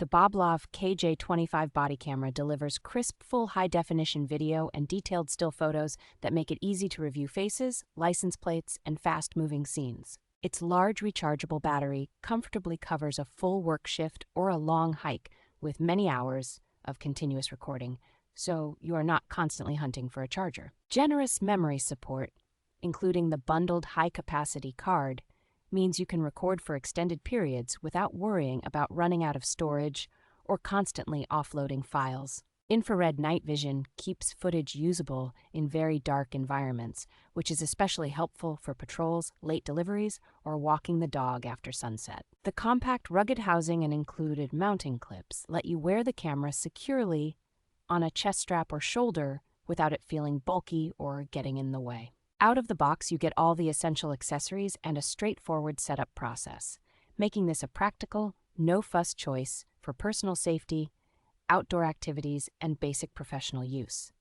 The BOBLOV KJ25 body camera delivers crisp, full high-definition video and detailed still photos that make it easy to review faces, license plates, and fast-moving scenes. Its large rechargeable battery comfortably covers a full work shift or a long hike with many hours of continuous recording, so you are not constantly hunting for a charger. Generous memory support, including the bundled high-capacity card, means you can record for extended periods without worrying about running out of storage or constantly offloading files. Infrared night vision keeps footage usable in very dark environments, which is especially helpful for patrols, late deliveries, or walking the dog after sunset. The compact, rugged housing and included mounting clips let you wear the camera securely on a chest strap or shoulder without it feeling bulky or getting in the way. Out of the box, you get all the essential accessories and a straightforward setup process, making this a practical, no-fuss choice for personal safety, outdoor activities, and basic professional use.